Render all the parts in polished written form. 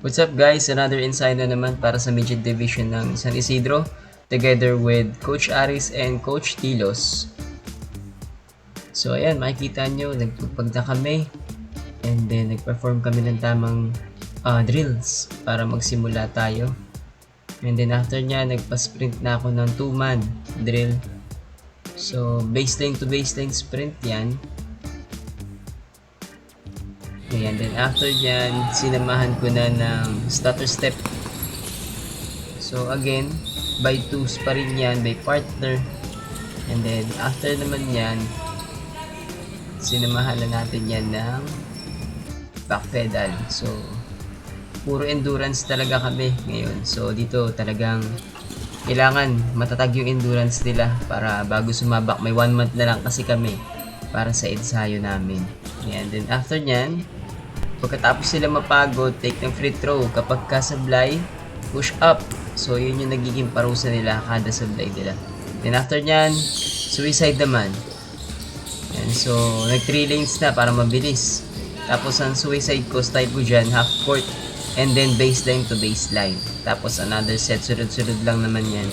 What's up guys? Another insight na naman para sa midget division ng San Isidro together with Coach Aris and Coach Tilos. So ayan, makikita nyo, nagtupag na kami and then nag-perform kami ng tamang drills para magsimula tayo. And then after nya, nagpa-sprint na ako ng 2-man drill. So baseline to baseline sprint yan. Ayan, then after yan, sinamahan ko na ng stutter step. So again, by twos pa rin yan, by partner. And then after naman yan, sinamahan na natin yan ng back pedal. So puro endurance talaga kami ngayon. So dito talagang kailangan matatag yung endurance nila para bago sumabak. May 1 month na lang kasi kami para sa ensayo namin. Ayan, then after nyan, pagkatapos sila mapagod, take ng free throw. Kapag kasablay, push up. So, yun yung nagiging parusa nila kada sablay nila. Then after nyan, suicide naman. And so, nag 3 lanes na para mabilis. Tapos, ang suicide ko, style ko dyan, half court. And then, baseline to baseline. Tapos, another set. Sunod-sunod lang naman yan.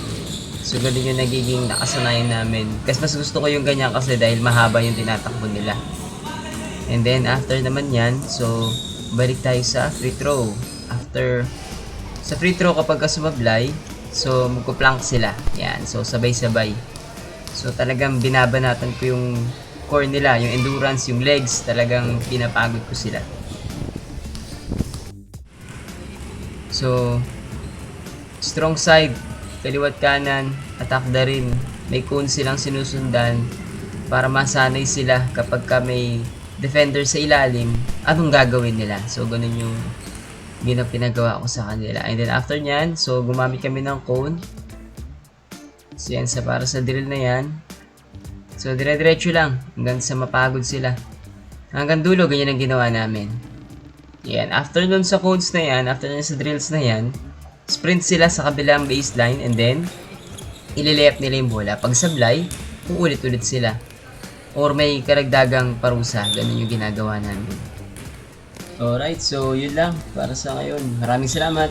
So, ganun yung nagiging nakasanayan namin. Kasi mas gusto ko yung ganyan kasi dahil mahaba yung tinatakbo nila. And then, after naman yan, so, balik tayo sa free throw. After, sa free throw kapag sumablay, so, magpo-plank sila. Yan. So, sabay-sabay. So, talagang binabanatan ko yung core nila, yung endurance, yung legs. Talagang pinapagod ko sila. So, strong side, kaliwat kanan, attack na rin. May cone silang sinusundan para masanay sila kapag may defender sa ilalim, anong gagawin nila. So, ganun yung pinagawa ko sa kanila. And then, after nyan, so, gumamit kami ng cone. So, yan, para sa drill na yan. So, dire-diretso lang hanggang sa mapagod sila. Hanggang dulo, ganyan ang ginawa namin. Yan, after nun sa cones na yan, after nun sa drills na yan, sprint sila sa kabilang baseline and then, ililayap nila yung bola. Pag sablay, uulit-ulit sila. Or may karagdagang parusa. Ganun yung ginagawa namin. Alright, so yun lang para sa ngayon. Maraming salamat.